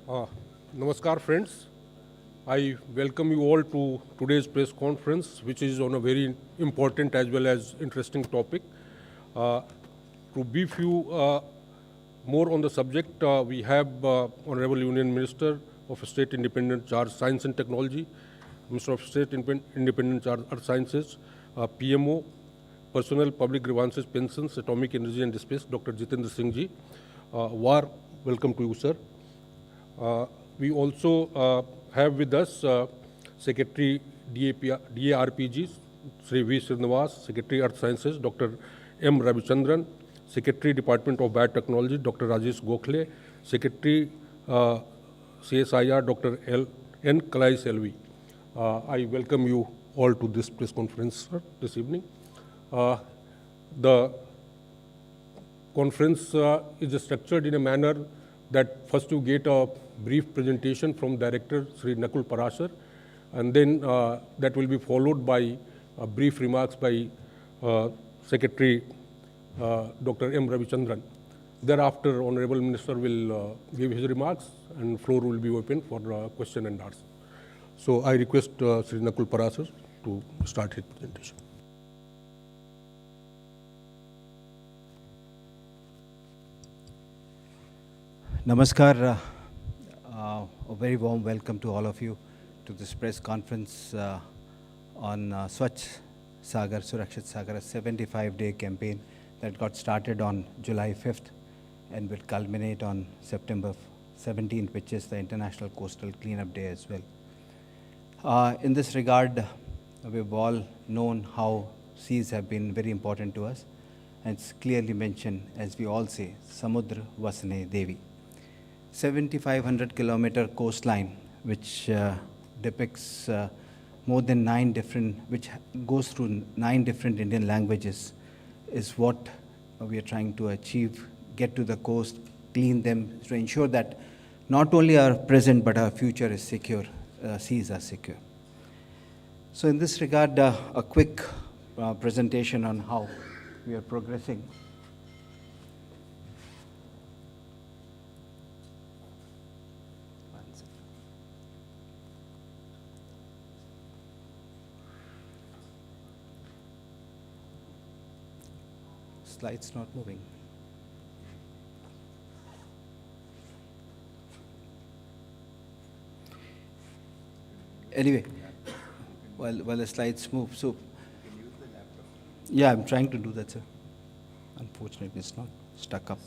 Uh, Namaskar, friends. I welcome you all to today's press conference, which is on a very important as well as interesting topic. Uh, to brief you more on the subject, we have Honorable Union Minister of State Independent Charge Science and Technology, Minister of State Independent Charge Earth Sciences, PMO, Personal Public Grievances, Pensions, Atomic Energy and Space, Dr. Jitendra Singh ji. War, welcome to you, sir. We also have with us Secretary DARPG, Sri V. Srinivas, Secretary Earth Sciences, Dr. M. Ravichandran, Secretary Department of Biotechnology, Dr. Rajesh Gokhale, Secretary CSIR, Dr. N. Kalai Selvi. I welcome you all to this press conference, sir, this evening. The conference is structured in a manner that first you get a brief presentation from Director Sri Nakul Parashar, and then that will be followed by brief remarks by Secretary Dr. M. Ravichandran. Thereafter, Honorable Minister will give his remarks and floor will be open for question and answer. So I request Sri Nakul Parashar to start his presentation. Namaskar, a very warm welcome to all of you to this press conference on Swachh Sagar, Surakshit Sagar, a 75-day campaign that got started on July 5th and will culminate on September 17th, which is the International Coastal Cleanup Day as well. In this regard, we've all known how seas have been very important to us, and it's clearly mentioned, as we all say, Samudra Vasane Devi. 7,500-kilometer coastline, which depicts more than 9 different, which goes through 9 different Indian languages, is what we are trying to achieve, get to the coast, clean them, to ensure that not only our present but our future is secure, seas are secure. So in this regard, a quick presentation on how we are progressing. Slides not moving. Anyway, while the slides move, so yeah, I'm trying to do that, sir. Unfortunately, it's not stuck up.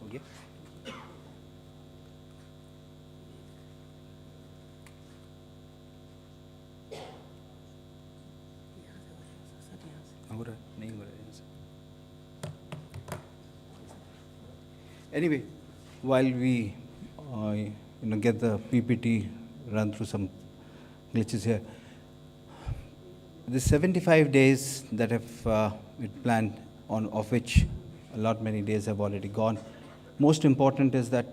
Okay. Anyway, while we get the PPT, run through some glitches here. The 75 days that have been planned, of which many days have already gone. Most important is that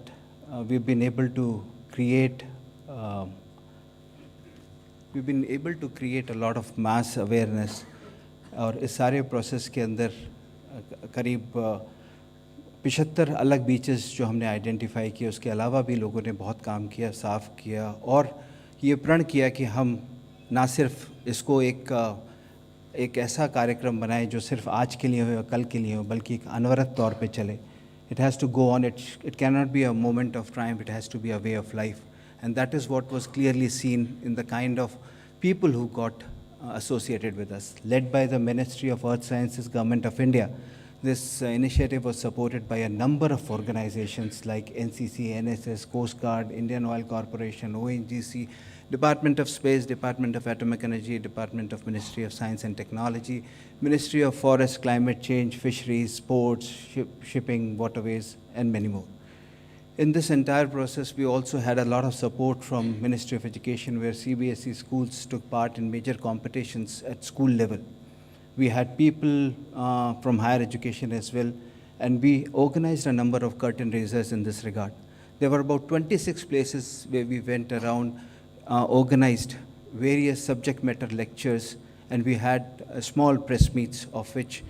we've been able to create a lot of mass awareness. और इस सारे process के अंदर करीब 75 अलग beaches जो हमने identify किए, उसके अलावा भी लोगों ने बहुत काम किया, साफ़ किया और ये प्रण किया कि हम ना सिर्फ इसको एक ऐसा कार्यक्रम बनाएं जो सिर्फ आज के लिए हो या कल के लिए हो, बल्कि एक अनवरत तौर पे चले. It has to go on. It cannot be a moment of triumph. It has to be a way of life. And that is what was clearly seen in the kind of people who got associated with us. Led by the Ministry of Earth Sciences, Government of India, this initiative was supported by a number of organizations like NCC, NSS, Coast Guard, Indian Oil Corporation, ONGC, Department of Space, Department of Atomic Energy, Department of Ministry of Science and Technology, Ministry of Forest, Climate Change, Fisheries, Sports, Shipping, Waterways, and many more. In this entire process, we also had a lot of support from Ministry of Education, where CBSE schools took part in major competitions at school level. We had people from higher education as well, and we organized a number of curtain raisers in this regard. There were about 26 places where we went around, organized various subject matter lectures, and we had small press meets of which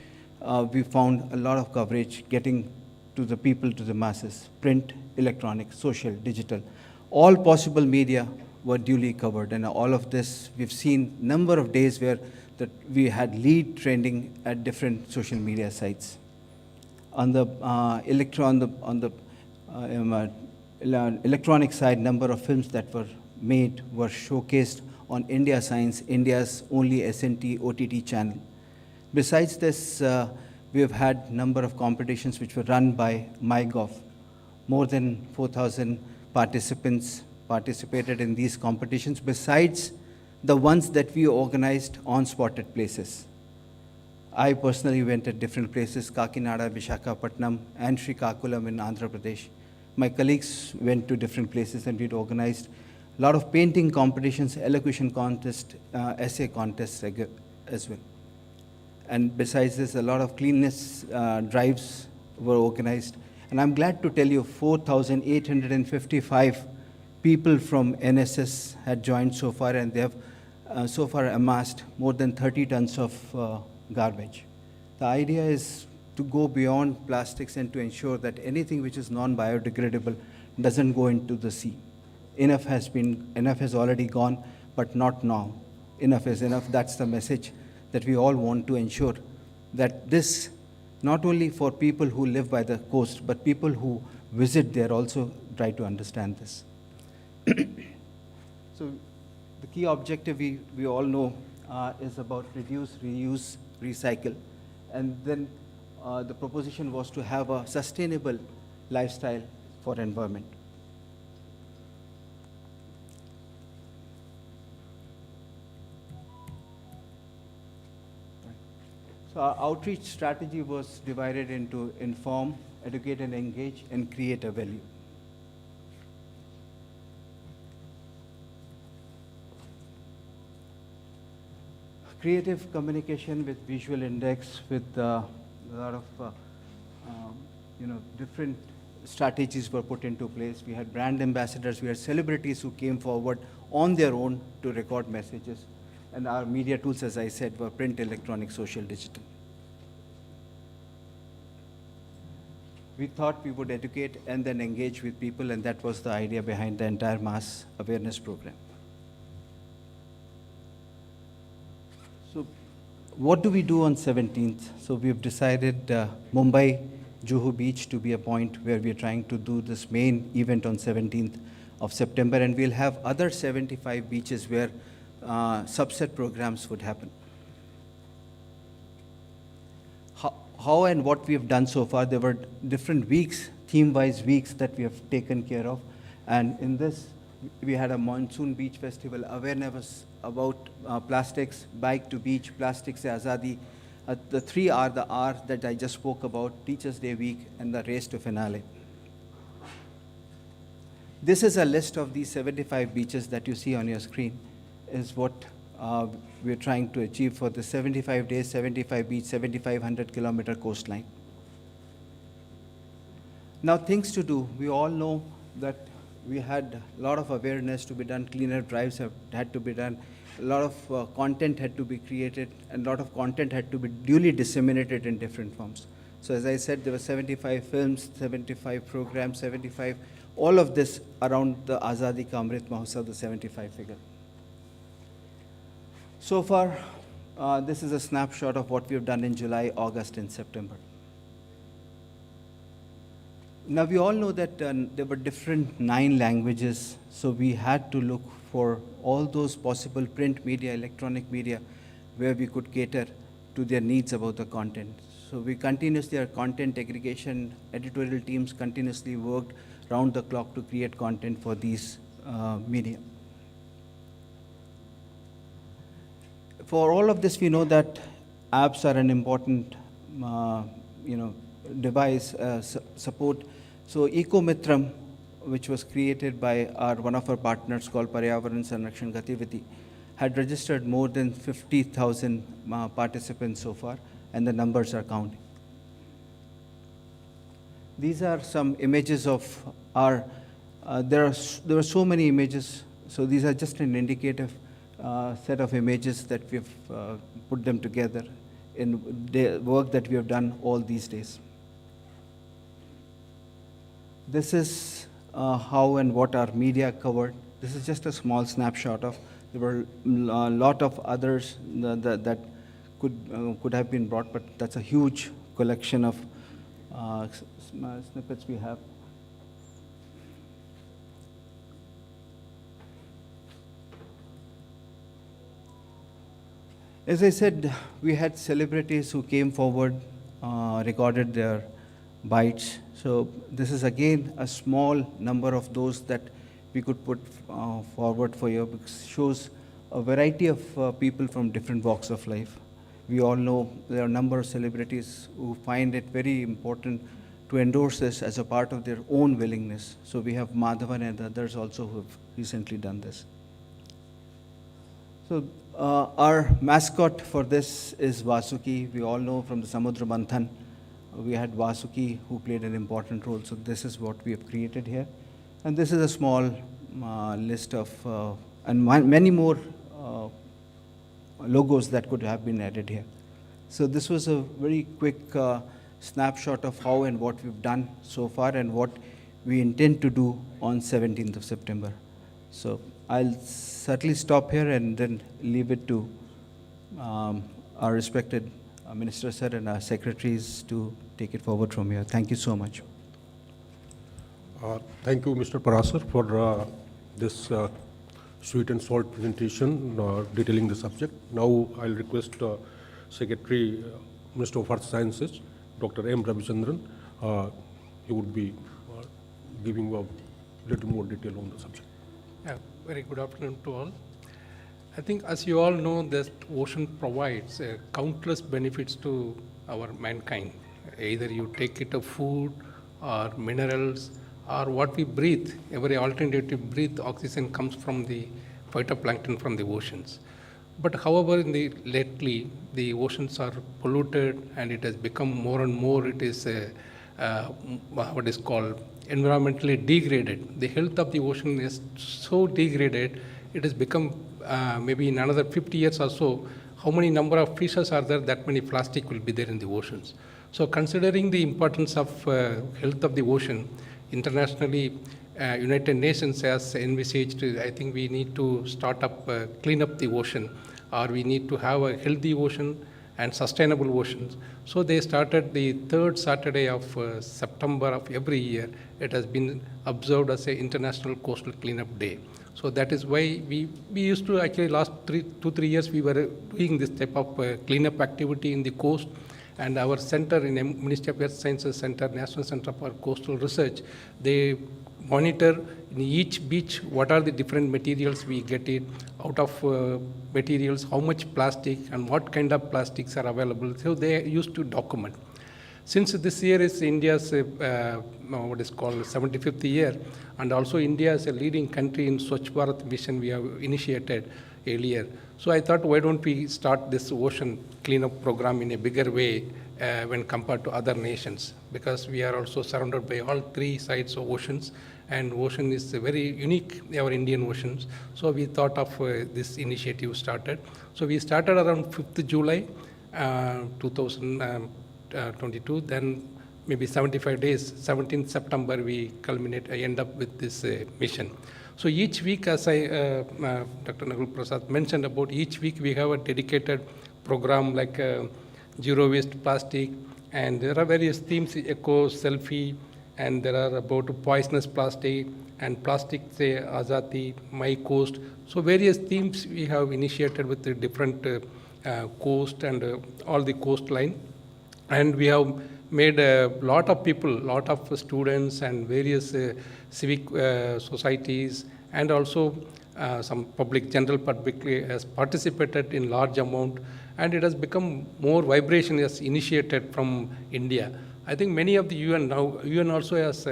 we found a lot of coverage getting to the people, to the masses, print, electronic, social, digital. All possible media were duly covered, and all of this, we've seen number of days where that we had lead trending at different social media sites. On the electronic side, number of films that were made were showcased on India Science, India's only SNT OTT channel. Besides this, we have had number of competitions which were run by MyGov. More than 4,000 participants participated in these competitions, besides the ones that we organized on spotted places. I personally went at different places, Kakinada, Visakhapatnam, and Srikakulam in Andhra Pradesh. My colleagues went to different places and we'd organized a lot of painting competitions, elocution contest, essay contests as well. And besides this, a lot of cleanliness drives were organized. And I'm glad to tell you 4,855 people from NSS had joined so far, and they have so far amassed more than 30 tons of garbage. The idea is to go beyond plastics and to ensure that anything which is non-biodegradable doesn't go into the sea. Enough has already gone, but not now. Enough is enough. That's the message that we all want to ensure, that this, not only for people who live by the coast, but people who visit there also try to understand this. So the key objective we all know is about reduce, reuse, recycle. And then the proposition was to have a sustainable lifestyle for environment. So our outreach strategy was divided into inform, educate and engage, and create a value. Creative communication with visual index, with a lot of different strategies were put into place. We had brand ambassadors, we had celebrities who came forward on their own to record messages. And our media tools, as I said, were print, electronic, social, digital. We thought we would educate and then engage with people, and that was the idea behind the entire mass awareness program. So what do we do on 17th? So we've decided Mumbai, Juhu Beach to be a point where we're trying to do this main event on 17th of September, and we'll have other 75 beaches where subset programs would happen. How and what we have done so far, there were different weeks, theme-wise weeks that we have taken care of. And in this, we had a Monsoon Beach Festival, awareness about plastics, bike to beach, Plastics Se Azadi. The three are the R that I just spoke about, Teachers Day week, and the race to finale. This is a list of these 75 beaches that you see on your screen, is what we're trying to achieve for the 75 days, 75 beach, 7,500 kilometer coastline. Now things to do. We all know that we had a lot of awareness to be done, cleaner drives had to be done, a lot of content had to be created, and a lot of content had to be duly disseminated in different forms. So as I said, there were 75 films, 75 programs, 75, all of this around the Azadi Ka Amrit Mahotsav, the 75 figure. So far, this is a snapshot of what we have done in July, August, and September. Now, we all know that there were different 9 languages, so we had to look for all those possible print media, electronic media, where we could cater to their needs about the content. So we continuously, our content aggregation, editorial teams continuously worked round the clock to create content for these media. For all of this, we know that apps are an important device, support. So EcoMitram, which was created by one of our partners called Paryavaran Sanrakshan Gativiti, had registered more than 50,000 participants so far, and the numbers are counting. These are some images of our, there were so many images, so these are just an indicative set of images that we've put them together in the work that we have done all these days. This is how and what our media covered. This is just a small snapshot of. There were a lot of others that could have been brought, but that's a huge collection of snippets we have. As I said, we had celebrities who came forward, recorded their bites. So this is again a small number of those that we could put forward for you, because it shows a variety of people from different walks of life. We all know there are a number of celebrities who find it very important to endorse this as a part of their own willingness. So we have Madhavan and others also who have recently done this. So our mascot for this is Vasuki. We all know from the Samudra Manthan, we had Vasuki who played an important role. So this is what we have created here. And this is a small list of, and many more logos that could have been added here. So this was a very quick snapshot of how and what we've done so far and what we intend to do on 17th of September. So I'll certainly stop here and then leave it to our respected Minister Sir and our secretaries to take it forward from here. Thank you so much. Thank you, Mr. Parasar, for this sweet and salt presentation detailing the subject. Now I'll request Secretary, Minister of Earth Sciences, Dr. M. Ravichandran. He would be giving a little more detail on the subject. Yeah, very good afternoon to all. I think, as you all know, that ocean provides countless benefits to our mankind. Either you take it of food or minerals or what we breathe. Every alternative breathe, oxygen comes from the phytoplankton from the oceans. But however, lately the oceans are polluted and it has become more and more, it is what is called environmentally degraded. The health of the ocean is so degraded, it has become maybe in another 50 years or so, how many number of fishes are there, that many plastic will be there in the oceans. So considering the importance of health of the ocean, internationally, United Nations has envisaged, I think we need to start up, clean up the ocean, or we need to have a healthy ocean and sustainable oceans. So they started the third Saturday of September of every year. It has been observed as an International Coastal Cleanup Day. So that is why we used to actually last 2-3 years we were doing this type of cleanup activity in the coast. And our center in Ministry of Earth Sciences Center, National Center for Coastal Research, they monitor in each beach what are the different materials we get it, out of materials, how much plastic and what kind of plastics are available. So they used to document. Since this year is India's what is called 75th year, and also India is a leading country in Swachh Bharat mission we have initiated earlier. So I thought, why don't we start this ocean cleanup program in a bigger way when compared to other nations, because we are also surrounded by all three sides of oceans, and ocean is very unique, our Indian oceans. So we thought of this initiative started. So we started around 5th July 2022, then maybe 75 days, 17th September we end up with this mission. So each week, as Dr. Nagul Prasad mentioned about, each week we have a dedicated program like zero waste plastic, and there are various themes, eco, selfie, and there are about poisonous plastic and plastic, say, Azati, My Coast. So various themes we have initiated with the different coast and all the coastline. And we have made a lot of people, lot of students and various civic societies, and also some general public has participated in large amount, and it has become more vibration is initiated from India. I think many of the UN also has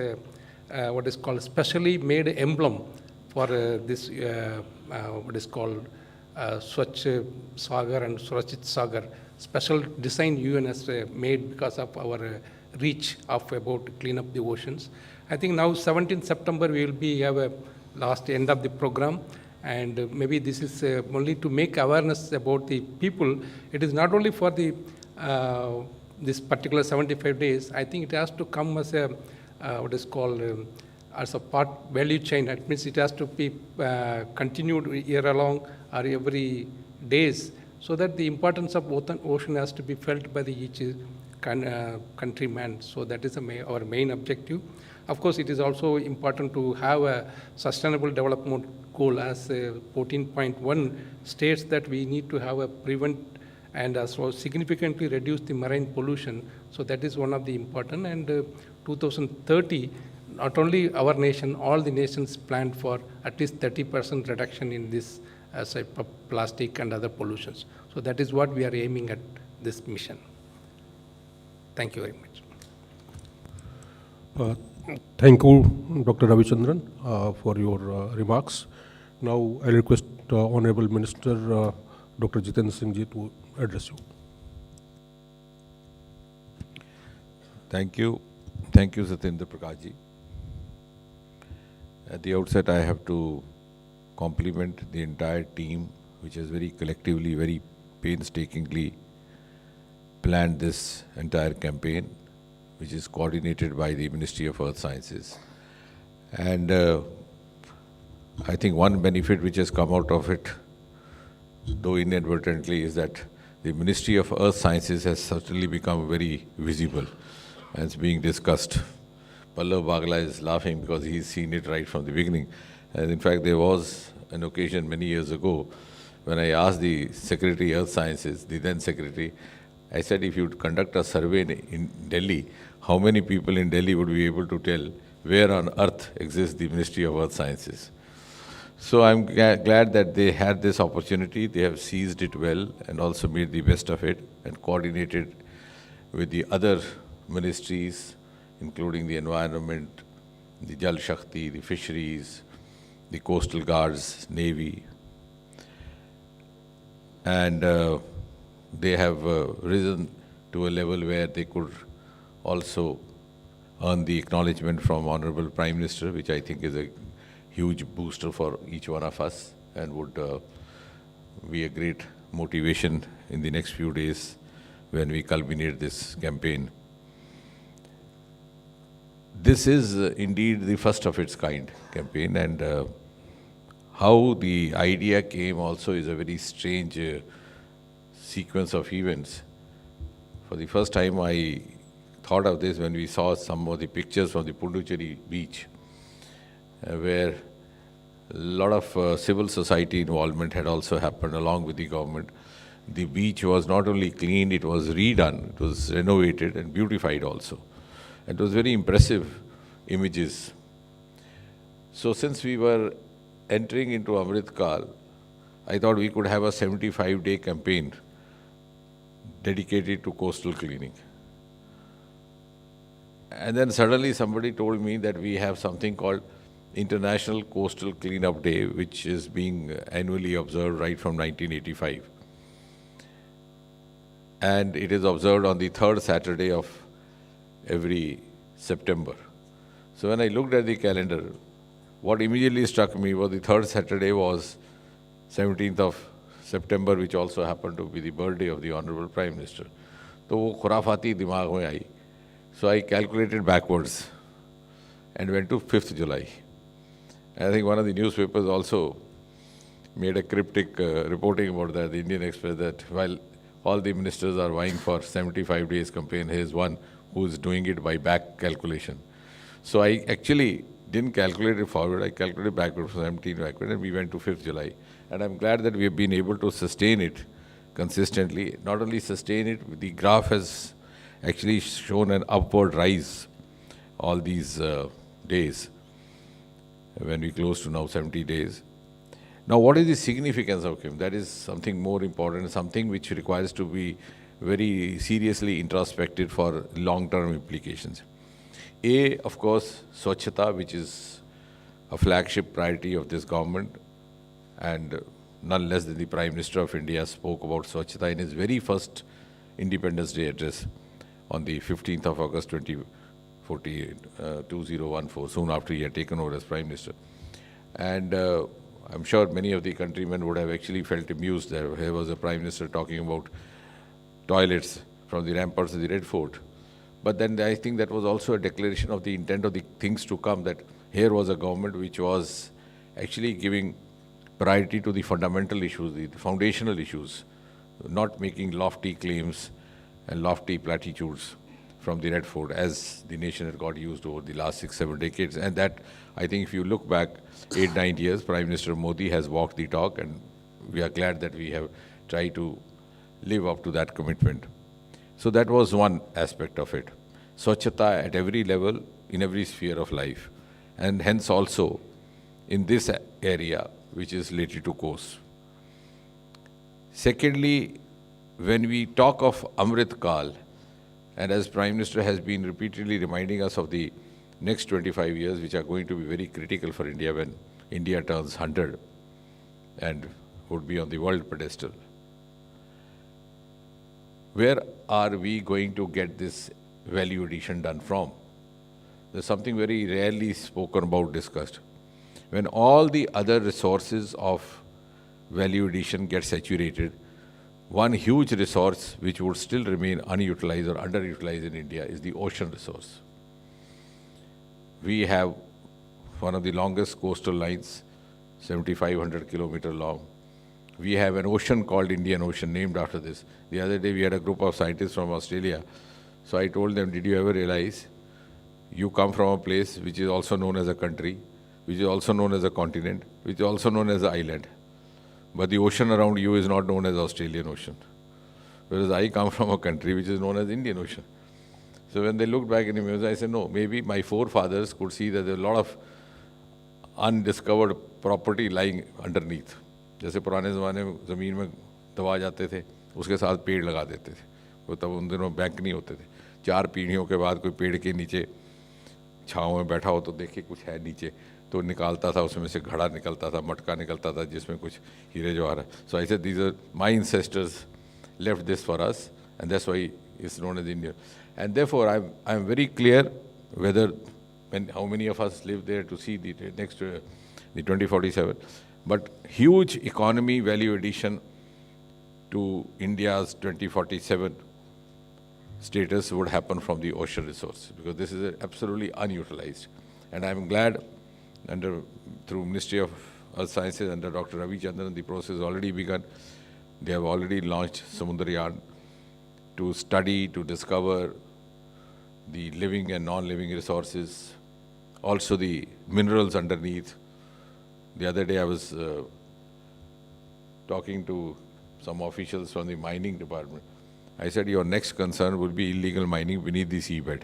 what is called specially made emblem for this what is called Swachh Sagar and Surakshit Sagar. Special design UN has made because of our reach of about clean up the oceans. I think now 17th September we will have a last end of the program, And maybe this is only to make awareness about the people. It is not only for the this particular 75 days. I think it has to come as a what is called as a part value chain. That means it has to be continued year along or every days, so that the importance of ocean has to be felt by the each countryman. So that is our main objective. Of course, it is also important to have a sustainable development goal, as 14.1 states that we need to have a prevent and also significantly reduce the marine pollution. So that is one of the important. And 2030, not only our nation, all the nations planned for at least 30% reduction in this type of plastic and other pollutions. So that is what we are aiming at this mission. Thank you very much. Thank you, Dr. Ravichandran, for your remarks. Now, I request Honorable Minister Dr. Jitendra Singh ji to address you. Thank you. Thank you, Jitendra Prakash ji. At the outset, I have to compliment the entire team, which has very collectively, very painstakingly planned this entire campaign, which is coordinated by the Ministry of Earth Sciences. And I think one benefit which has come out of it, though inadvertently, is that the Ministry of Earth Sciences has certainly become very visible and it's being discussed. Pallav Bagla is laughing because he's seen it right from the beginning. And in fact, there was an occasion many years ago when I asked the Secretary of Earth Sciences, the then Secretary, I said, if you conduct a survey in Delhi, how many people in Delhi would be able to tell where on earth exists the Ministry of Earth Sciences? So I'm glad that they had this opportunity. They have seized it well and also made the best of it and coordinated with the other ministries, including the environment, the Jal Shakti, the fisheries, the coastal guards, navy. And they have risen to a level where they could also earn the acknowledgement from Honorable Prime Minister, which I think is a huge booster for each one of us and would be a great motivation in the next few days when we culminate this campaign. This is indeed the first of its kind campaign, and how the idea came also is a very strange sequence of events. For the first time I thought of this when we saw some of the pictures from the Puducherry beach, where a lot of civil society involvement had also happened along with the government. The beach was not only cleaned, it was redone, it was renovated and beautified also. It was very impressive images. So since we were entering into Amrit Kal, I thought we could have a 75-day campaign dedicated to coastal cleaning. And then suddenly somebody told me that we have something called International Coastal Cleanup Day, which is being annually observed right from 1985. And it is observed on the third Saturday of every September. So when I looked at the calendar, what immediately struck me was the third Saturday was 17th of September, which also happened to be the birthday of the Honorable Prime Minister. So वो खुराफाती दिमाग में आई. So I calculated backwards and went to 5th July. I think one of the newspapers also made a cryptic reporting about that, the Indian Express, that while all the ministers are vying for 75 days campaign, here is one who is doing it by back calculation. So I actually didn't calculate it forward, I calculated backward from 17 backward, and we went to 5th July. And I'm glad that we have been able to sustain it consistently. Not only sustain it, the graph has actually shown an upward rise all these days when we close to now 70 days. Now, what is the significance of him? That is something more important, something which requires to be very seriously introspected for long-term implications. A, of course, Swachhata, which is a flagship priority of this government, and none less than the Prime Minister of India spoke about Swachhata in his very first Independence Day address on the 15th of August 2014, soon after he had taken over as Prime Minister. And I'm sure many of the countrymen would have actually felt amused that here was a Prime Minister talking about toilets from the ramparts of the Red Fort. But then I think that was also a declaration of the intent of the things to come, that here was a government which was actually giving priority to the fundamental issues, the foundational issues, not making lofty claims and lofty platitudes from the Red Fort as the nation had got used over the last 6-7 decades. And that, I think if you look back 8-9 years, Prime Minister Modi has walked the talk, and we are glad that we have tried to live up to that commitment. So that was one aspect of it. Swachhata at every level, in every sphere of life, and hence also in this area which is related to course. Secondly, when we talk of Amrit Kal, and as Prime Minister has been repeatedly reminding us of the next 25 years, which are going to be very critical for India when India turns 100 and would be on the world pedestal. Where are we going to get this value addition done from? There's something very rarely spoken about, discussed. When all the other resources of value addition get saturated, one huge resource which would still remain unutilized or underutilized in India is the ocean resource. We have one of the longest coastal lines, 7,500 kilometers long. We have an ocean called Indian Ocean, named after this. The other day we had a group of scientists from Australia. So I told them, did you ever realize you come from a place which is also known as a country, which is also known as a continent, which is also known as an island. But the ocean around you is not known as Australian Ocean. Whereas I come from a country which is known as Indian Ocean. So when they looked back in the museum, I said, no, maybe my forefathers could see that there are a lot of undiscovered property lying underneath. जैसे पुराने ज़माने में ज़मीन में दबा जाते थे, उसके साथ पेड़ लगा देते थे. वो तब उन दिनों बैंक नहीं होते थे. 4 पीढ़ियों के बाद कोई पेड़ के नीचे छाँव में बैठा हो तो देखिए कुछ है नीचे, तो निकालता था, उसमें से घड़ा निकलता था, मटका निकलता था जिसमें कुछ हीरे Jawahar. So I said, these are my ancestors left this for us, and that's why it's known as India. And therefore I'm very clear whether how many of us live there to see the next the 2047, but huge economy value addition to India's 2047 status would happen from the ocean resource, because this is absolutely unutilized. And I'm glad through Ministry of Earth Sciences under Dr. Ravi Chandran, the process has already begun. They have already launched Samundaryaan to study, to discover the living and non-living resources, also the minerals underneath. The other day I was talking to some officials from the mining department. I said, your next concern will be illegal mining beneath the seabed.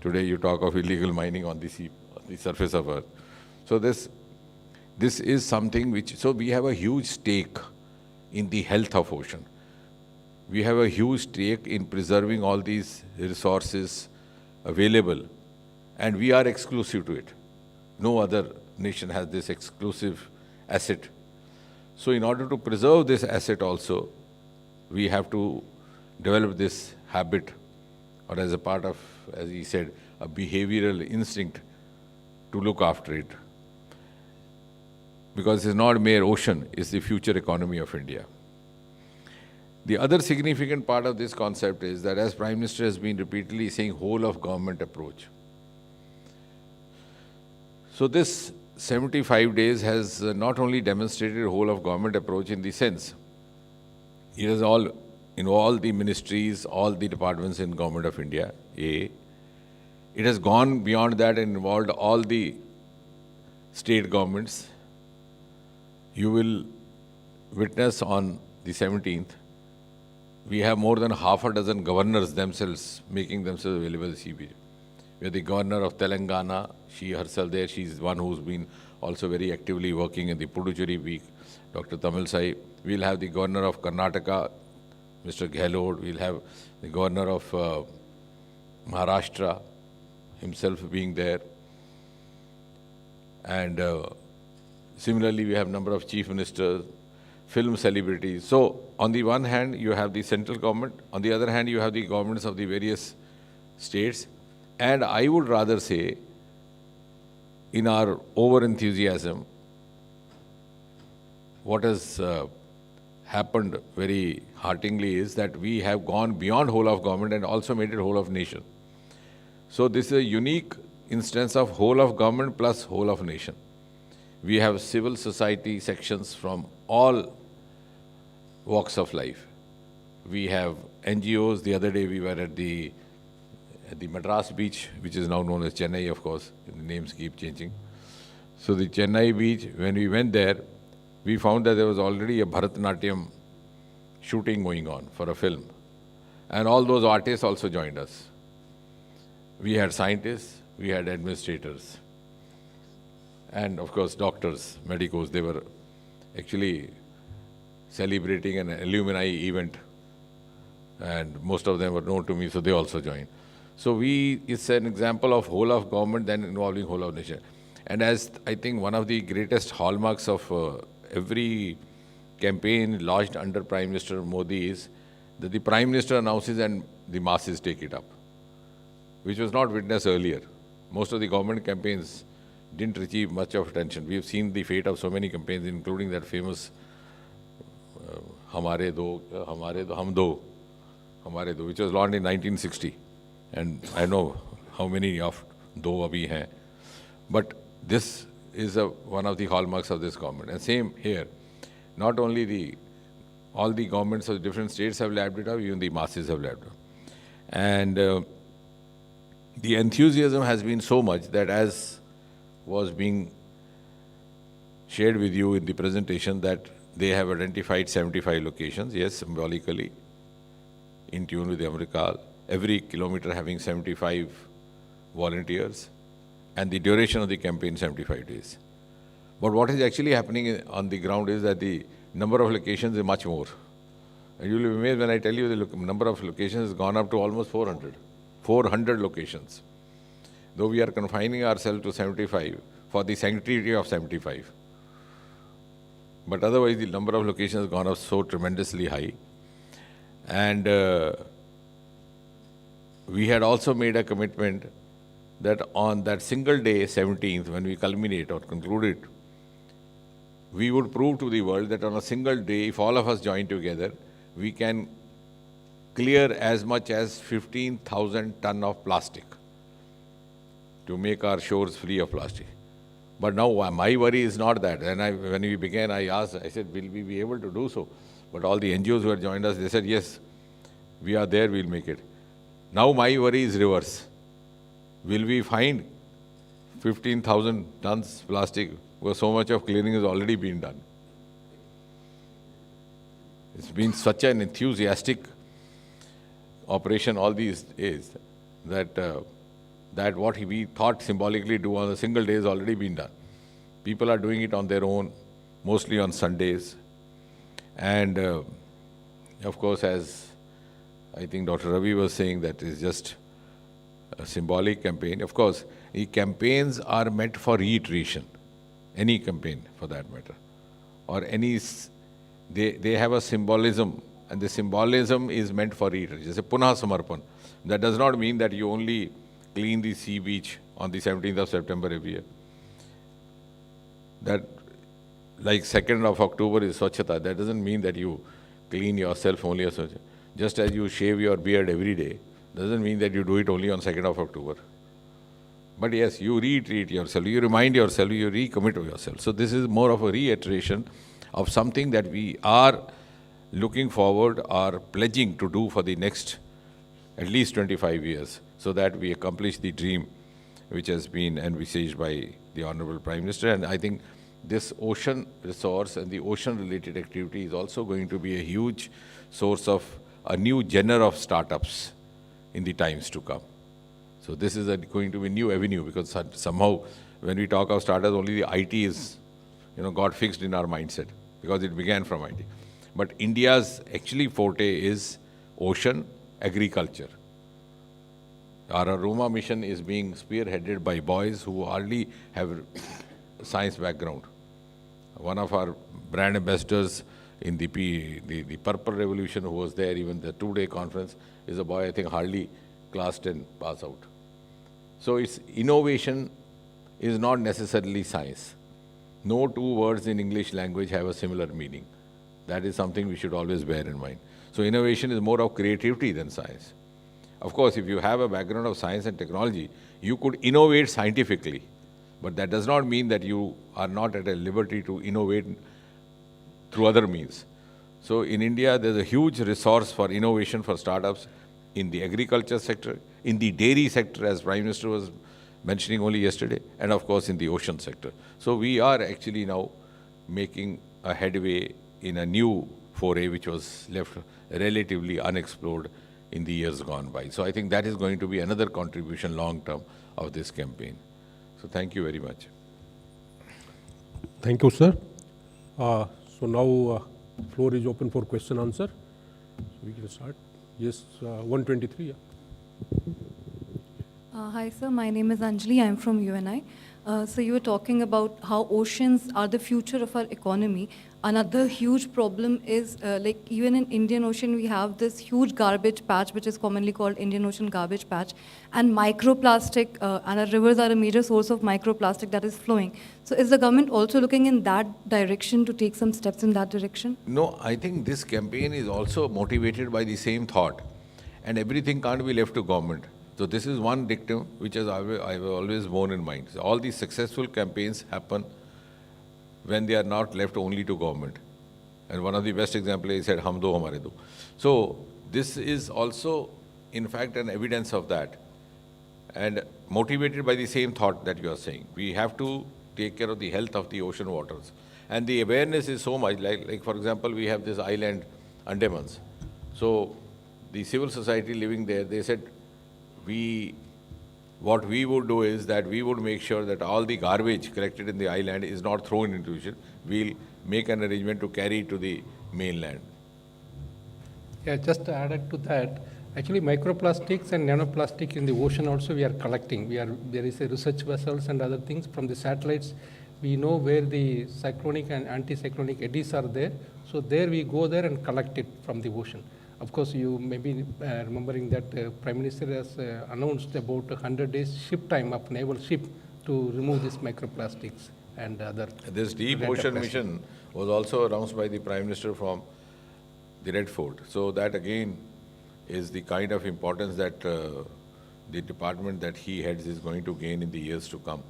Today you talk of illegal mining on the sea, on the surface of Earth. So this is something which, so we have a huge stake in the health of ocean. We have a huge stake in preserving all these resources available, and we are exclusive to it. No other nation has this exclusive asset. So in order to preserve this asset also, we have to develop this habit, or as a part of, as he said, a behavioral instinct to look after it. Because it's not mere ocean, it's the future economy of India. The other significant part of this concept is that, as Prime Minister has been repeatedly saying, whole of government approach. So this 75 days has not only demonstrated whole of government approach in the sense, it has all involved the ministries, all the departments in Government of India, A. It has gone beyond that and involved all the state governments. You will witness on the 17th, we have more than half a dozen governors themselves making themselves available to CBJ. We have the governor of Telangana, she herself there, she's one who's been also very actively working in the Puducherry week, Dr. Tamil Sai. We'll have the governor of Karnataka, Mr. Gehlot. We'll have the governor of Maharashtra himself being there. And similarly, we have a number of chief ministers, film celebrities. So on the one hand, you have the central government. On the other hand, you have the governments of the various states. And I would rather say, in our over-enthusiasm, what has happened very hearteningly is that we have gone beyond whole of government and also made it whole of nation. So this is a unique instance of whole of government plus whole of nation. We have civil society sections from all walks of life. We have NGOs. The other day we were at the Madras beach, which is now known as Chennai, of course. The names keep changing. So the Chennai beach, when we went there, we found that there was already a Bharatanatyam shooting going on for a film. And all those artists also joined us. We had scientists, we had administrators, and of course doctors, medicos. They were actually celebrating an alumni event, and most of them were known to me, so they also joined. So it's an example of whole of government then involving whole of nation. And as I think one of the greatest hallmarks of every campaign launched under Prime Minister Modi is that the Prime Minister announces and the masses take it up, which was not witnessed earlier. Most of the government campaigns didn't receive much of attention. We have seen the fate of so many campaigns, including that famous Hamare Do, Hum Do, Hamare Do, which was launched in 1960. And I know how many of Do abhi hain. But this is one of the hallmarks of this government. And same here. Not only all the governments of different states have lapped it up, even the masses have lapped it up. And the enthusiasm has been so much that, as was being shared with you in the presentation, that they have identified 75 locations, yes, symbolically, in tune with the Amrikal, every kilometer having 75 volunteers, and the duration of the campaign 75 days. But what is actually happening on the ground is that the number of locations is much more. And you will be amazed when I tell you the number of locations has gone up to almost 400. 400 locations. Though we are confining ourselves to 75 for the sanctity of 75. But otherwise the number of locations has gone up so tremendously high. And we had also made a commitment that on that single day, 17th, when we culminate or conclude it, we would prove to the world that on a single day, if all of us join together, we can clear as much as 15,000 tons of plastic to make our shores free of plastic. But now my worry is not that. And when we began, I said, will we be able to do so? But all the NGOs who had joined us, they said, yes, we are there, we'll make it. Now my worry is reverse. Will we find 15,000 tons plastic where so much of clearing has already been done? It's been such an enthusiastic operation all these days that what we thought symbolically do on a single day has already been done. People are doing it on their own, mostly on Sundays. And of course, as I think Dr. Ravi was saying, that is just a symbolic campaign. Of course, the campaigns are meant for reiteration, any campaign for that matter, or they have a symbolism, and the symbolism is meant for reiteration. Just a Punah Samarpan. That does not mean that you only clean the sea beach on the 17th of September every year. That, like 2nd of October is Swachhata, that doesn't mean that you clean yourself only as Swachhata. Just as you shave your beard every day, doesn't mean that you do it only on 2nd of October. But yes, you retreat yourself, you remind yourself, you recommit to yourself. So this is more of a reiteration of something that we are looking forward or pledging to do for the next at least 25 years, so that we accomplish the dream which has been envisaged by the Honorable Prime Minister. And I think this ocean resource and the ocean-related activity is also going to be a huge source of a new genre of startups in the times to come. So this is going to be a new avenue, because somehow when we talk of startups, only the IT is, got fixed in our mindset, because it began from IT. But India's actually forte is ocean agriculture. Our Aroma mission is being spearheaded by boys who hardly have a science background. One of our brand ambassadors in the Purple Revolution, who was there, even the 2-day conference, is a boy, I think, hardly class 10 pass out. So it's innovation is not necessarily science. no two words in English language have a similar meaning. That is something we should always bear in mind. So innovation is more of creativity than science. Of course, if you have a background of science and technology, you could innovate scientifically. But that does not mean that you are not at a liberty to innovate through other means. So in India, there's a huge resource for innovation for startups in the agriculture sector, in the dairy sector, as Prime Minister was mentioning only yesterday, and of course in the ocean sector. So we are actually now making a headway in a new foray which was left relatively unexplored in the years gone by. So I think that is going to be another contribution long term of this campaign. So thank you very much. Thank you, sir. So now floor is open for question answer. So we can start. Yes, 123. Yeah. Hi, sir. My name is Anjali. I'm from UNI. So you were talking about how oceans are the future of our economy. Another huge problem is, like even in Indian Ocean, we have this huge garbage patch, which is commonly called Indian Ocean garbage patch, and microplastic, and our rivers are a major source of microplastic that is flowing. So is the government also looking in that direction to take some steps in that direction? No, I think this campaign is also motivated by the same thought, and everything can't be left to government. So this is one dictum which I've always borne in mind. So all these successful campaigns happen when they are not left only to government. And one of the best examples is said, "Hum do, hamare do." So this is also, in fact, an evidence of that, and motivated by the same thought that you are saying. We have to take care of the health of the ocean waters, and the awareness is so much. Like for example, we have this island, Andamans. So the civil society living there, they said, what we would do is that we would make sure that all the garbage collected in the island is not thrown into the ocean. We'll make an arrangement to carry it to the mainland. Yeah, just to add to that, actually microplastics and nanoplastic in the ocean also we are collecting. There is a research vessels and other things from the satellites. We know where the cyclonic and anticyclonic eddies are there. So there we go there and collect it from the ocean. Of course, you may be remembering that Prime Minister has announced about 100 days ship time of naval ship to remove these microplastics and other. This deep ocean mission was also announced by the Prime Minister from the Red Fort. So that again is the kind of importance that the department that he heads is going to gain in the years to come.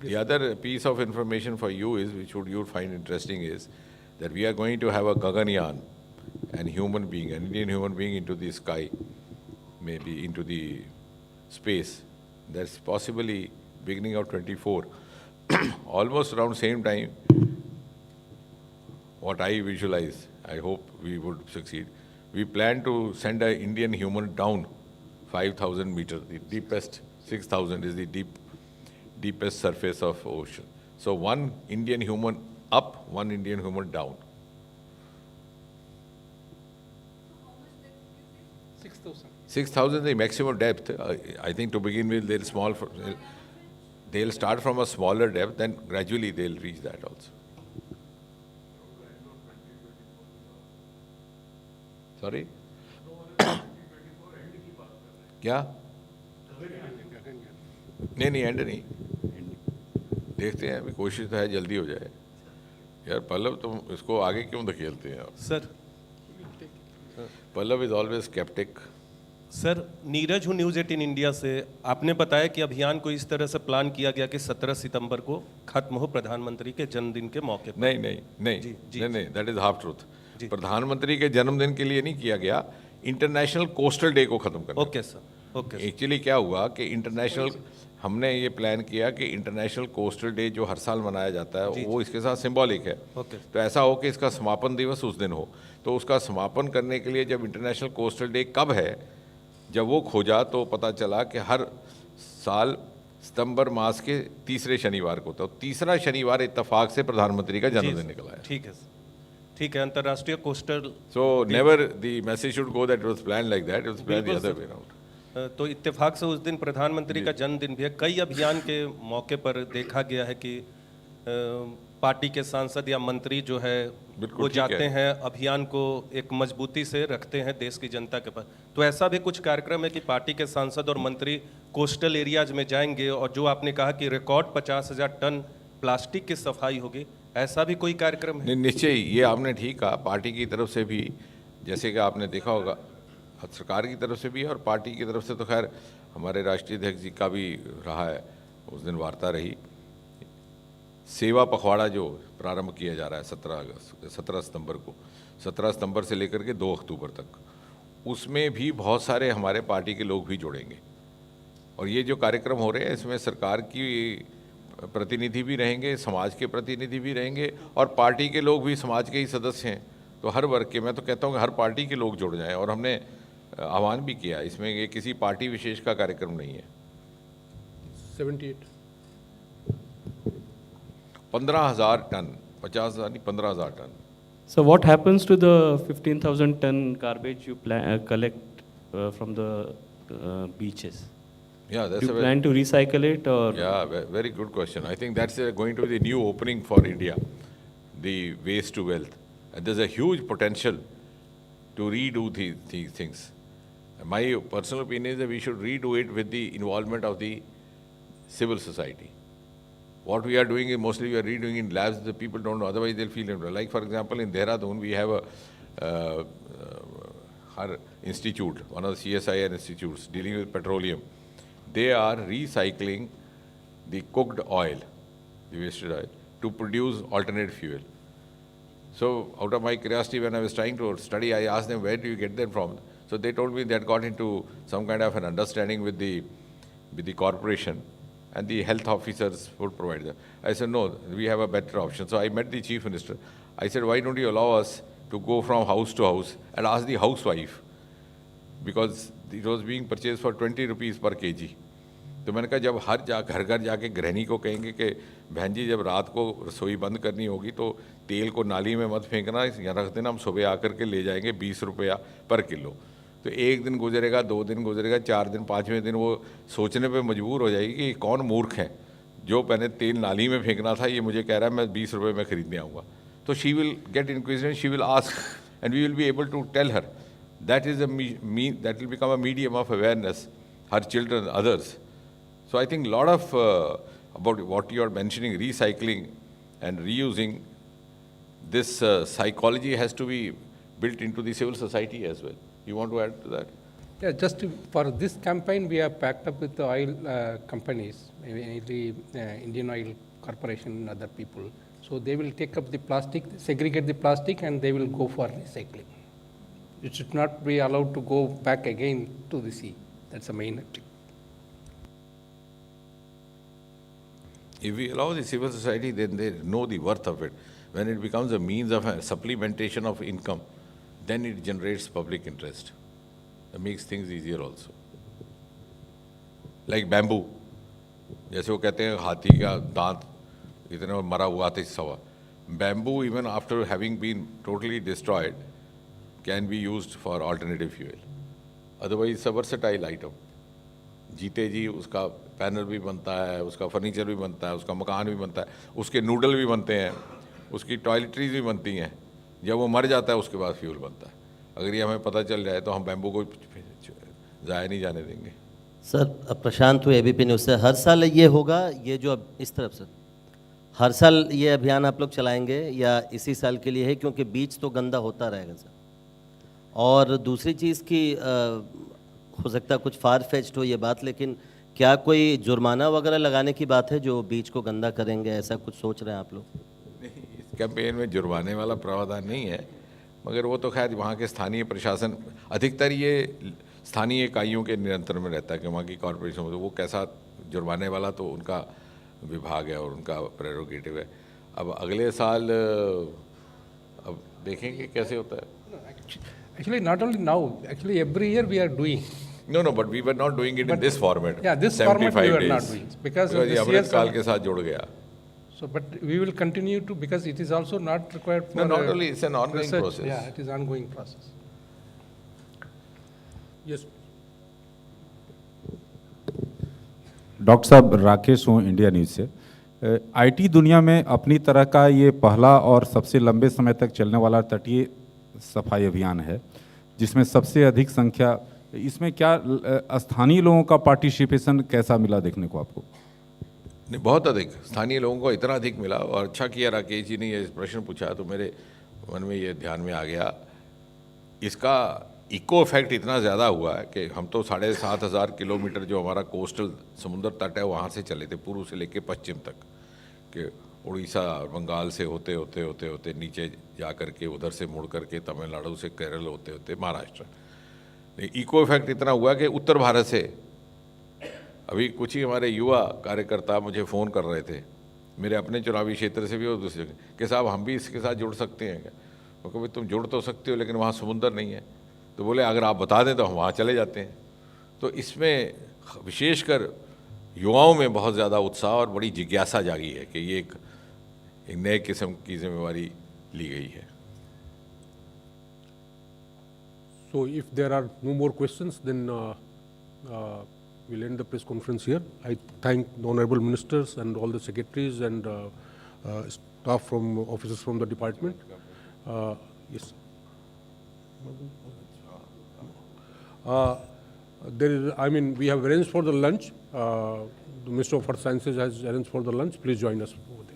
The other piece of information for you is, which you'll find interesting, is that we are going to have a Gaganyaan, an human being, an Indian human being into the sky, maybe into the space. That's possibly beginning of 24. Almost around same time, what I visualize, I hope we would succeed. We plan to send an Indian human down 5,000 meters. The deepest, 6,000 is the deepest surface of ocean. So one Indian human up, one Indian human down. 6,000. 6,000 is the maximum depth. I think to begin with, they'll start from a smaller depth, then gradually they'll reach that also. Sorry? क्या? नहीं and नहीं, देखते हैं अभी, कोशिश तो है जल्दी हो जाए यार। पल्लव तुम इसको आगे क्यों धकेलते हैं आप? Sir Pallav is always sceptic. Sir Neeraj हूँ न्यूज़ 18 इंडिया से। आपने बताया कि अभियान को इस तरह से प्लान किया गया कि 17 सितंबर को खत्म हो प्रधानमंत्री के जन्मदिन के मौके पर। नहीं, दैट इज हाफ ट्रूथ। प्रधानमंत्री के जन्मदिन के लिए नहीं किया गया, इंटरनेशनल कोस्टल डे को खत्म करना। Okay sir, okay. एक्चुअली क्या हुआ कि इंटरनेशनल, हमने ये प्लान किया कि इंटरनेशनल कोस्टल डे जो हर साल मनाया जाता है वो इसके साथ सिंबॉलिक है। तो ऐसा हो कि इसका समापन दिवस उस दिन हो, तो उसका समापन करने के लिए जब इंटरनेशनल कोस्टल डे कब है, जब वो खोजा तो पता चला कि हर साल सितंबर मास के तीसरे शनिवार को, तो तीसरा शनिवार इत्तेफाक से प्रधानमंत्री का जन्मदिन निकला है। ठीक है, ठीक है। अंतर्राष्ट्रीय coastal, so never the message should go that it was plan like that, it was plan the other way around. तो इत्तेफाक से उस दिन प्रधानमंत्री का जन्मदिन भी है। कई अभियान के मौके पर देखा गया है कि पार्टी के सांसद या मंत्री जो है बिल्कुल वो ठीक जाते है। हैं अभियान को एक मजबूती से रखते हैं देश की जनता के पास, तो ऐसा भी कुछ कार्यक्रम है कि पार्टी के सांसद और मंत्री कोस्टल एरियाज में जाएंगे और जो आपने कहा कि रिकॉर्ड 50,000 टन प्लास्टिक की सफाई होगी, ऐसा भी कोई कार्यक्रम है? नहीं, निश्चय ही, ये आपने ठीक कहा। पार्टी की तरफ से भी, जैसे कि आपने देखा होगा, सरकार की तरफ से भी और पार्टी की तरफ से तो खैर हमारे राष्ट्रीय अध्यक्ष जी का भी रहा है, उस दिन वार्ता रही। सेवा पखवाड़ा जो प्रारंभ किया जा रहा है 17 सितंबर को, 17 सितंबर से लेकर के 2 अक्टूबर तक, उसमें भी बहुत सारे हमारे पार्टी के लोग भी जुड़ेंगे। और ये जो कार्यक्रम हो रहे हैं इसमें सरकार की प्रतिनिधि भी रहेंगे, समाज के प्रतिनिधि भी रहेंगे और पार्टी के लोग भी समाज के ही सदस्य हैं। तो हर वर्ग के, मैं तो कहता हूँ कि हर पार्टी के लोग जुड़ जाएं। और हमने आह्वान भी किया, इसमें ये किसी पार्टी विशेष का कार्यक्रम नहीं है। 78. 15,000 टन, 50,000 नहीं, 15,000 ton. So what happens to the 15,000 ton garbage you collect from the beaches? Yeah, Do that's you a plan to recycle it or? yeah, very good question. I think that's going to be the new opening for India, the waste to wealth. And there's a huge potential to redo these things. My personal opinion is that we should redo it with the involvement of the civil society. What we are doing is mostly we are redoing in labs that people don't know, otherwise they'll feel it. Like for example in Dehradun we have our institute, one of the CSIR institutes dealing with petroleum. They are recycling the cooked oil, the wasted oil, to produce alternate fuel. So out of my curiosity, when I was trying to study, I asked them, where do you get them from? So they told me they had got into some kind of an understanding with the corporation, and the health officers would provide them. I said, no, we have a better option. So I met the chief minister. I said, why don't you allow us to go from house to house and ask the housewife, because it was being purchased for 20 rupees per kg. तो मैंने कहा जब घर घर जाके गृहिणी को कहेंगे कि बहन जी जब रात को रसोई बंद करनी होगी तो तेल को नाली में मत फेंकना, यहाँ रख देना, हम सुबह आकर के ले जाएंगे 20 रुपया पर किलो। तो एक दिन गुजरेगा, 2 दिन गुजरेगा, 4 दिन, 5वें दिन वो सोचने पे मजबूर हो जाएगी कि कौन मूर्ख है, जो मैंने तेल नाली में फेंकना था ये मुझे कह रहा है मैं 20 रुपये में खरीदने आऊँगा। तो she will get inquisition, she will ask and we will be able to tell her. That is that will become a medium of awareness, her children, others. So I think a lot of about what you are mentioning, recycling and reusing, this psychology has to be built into the civil society as well. You want to add to that? Yeah, for this campaign, we have packed up with the oil companies, mainly Indian Oil Corporation and other people. So they will take up the plastic, segregate the plastic, and they will go for recycling. It should not be allowed to go back again to the sea. That's the main objective. If we allow the civil society, then they know the worth of it. When it becomes a means of a supplementation of income, then it generates public interest. That makes things easier also. Like bamboo. जैसे वो कहते हैं हाथी का दांत इतना मरा हुआ था सवा. Bamboo, even after having been totally destroyed, can be used for alternative fuel. Otherwise, it's a versatile item. जीते जी उसका पैनल भी बनता है, उसका फर्नीचर भी बनता है, उसका मकान भी बनता है, उसके नूडल भी बनते हैं, उसकी टॉयलेटरीज भी बनती हैं. जब वो मर जाता है उसके बाद फ्यूल बनता है. अगर ये हमें पता चल जाए तो हम बैम्बू को ज़ाया नहीं जाने देंगे. सर प्रशांत हुए एबीपी न्यूज़ से. हर साल ये होगा, ये जो अब इस तरफ से हर साल ये अभियान आप लोग चलाएंगे या इसी साल के लिए है? क्योंकि बीच तो गंदा होता रहेगा सर. और दूसरी चीज़ की हो सकता है कुछ फार फेच्ड हो ये बात, लेकिन क्या कोई जुर्माना वगैरह लगाने की बात है जो बीच को गंदा करेंगे, ऐसा कुछ सोच रहे हैं आप लोग? नहीं, इस कैंपेन में जुर्माने वाला प्रावधान नहीं है, मगर वो तो खैर वहाँ के स्थानीय प्रशासन, अधिकतर ये स्थानीय इकाइयों के नियंत्रण में रहता है कि वहाँ की कॉरपोरेशन हो, तो वो कैसा जुर्माने वाला तो उनका विभाग है और उनका प्रेरोगेटिव है. अब अगले साल अब देखेंगे कैसे होता है. Actually, not only now, actually every year we are doing. No, but we were not doing it in this format. Yeah, this format we were not doing because of ये this year's. अमृत काल के साथ जुड़ गया. So, but we will continue to, because it is also not required for. No, not only, it's an ongoing research. process. Yeah, it is ongoing process. Yes. Doctor साहब राकेश हूँ India news से. IT दुनिया में अपनी तरह का ये पहला और सबसे लंबे समय तक चलने वाला तटीय सफाई अभियान है, जिसमें सबसे अधिक संख्या, इसमें क्या स्थानीय लोगों का पार्टिसिपेशन कैसा मिला देखने को आपको? नहीं, बहुत अधिक स्थानीय लोगों को इतना अधिक मिला। और अच्छा किया राकेश जी ने ये प्रश्न पूछा, तो मेरे मन में ये ध्यान में आ गया। इसका इको इफेक्ट इतना ज़्यादा हुआ है कि हम तो 7,500 किलोमीटर जो हमारा कोस्टल समुद्र तट है वहाँ से चले थे, पूर्व से लेके पश्चिम तक, कि उड़ीसा और बंगाल से होते होते होते होते नीचे जा कर के उधर से मुड़ कर के तमिलनाडु से केरल होते होते महाराष्ट्र। इको इफेक्ट इतना हुआ कि उत्तर भारत से अभी कुछ ही हमारे युवा कार्यकर्ता मुझे फ़ोन कर रहे थे, मेरे अपने चुनावी क्षेत्र से भी और दूसरे कि साहब हम भी इसके साथ जुड़ सकते हैं क्या? मैं कहा भाई तुम जुड़ तो सकते हो लेकिन वहाँ समुंदर नहीं है। तो बोले अगर आप बता दें तो हम वहाँ चले जाते हैं। तो इसमें विशेषकर युवाओं में बहुत ज़्यादा उत्साह और बड़ी जिज्ञासा जागी है कि ये एक नए किस्म की जिम्मेवारी ली गई है। So if there are no more questions, then we'll end the press conference here. I thank the honorable ministers and all the secretaries and staff from officers from the department. Yes. There is, I mean, we have arranged for the lunch. The Minister of Earth Sciences has arranged for the lunch. Please join us over there.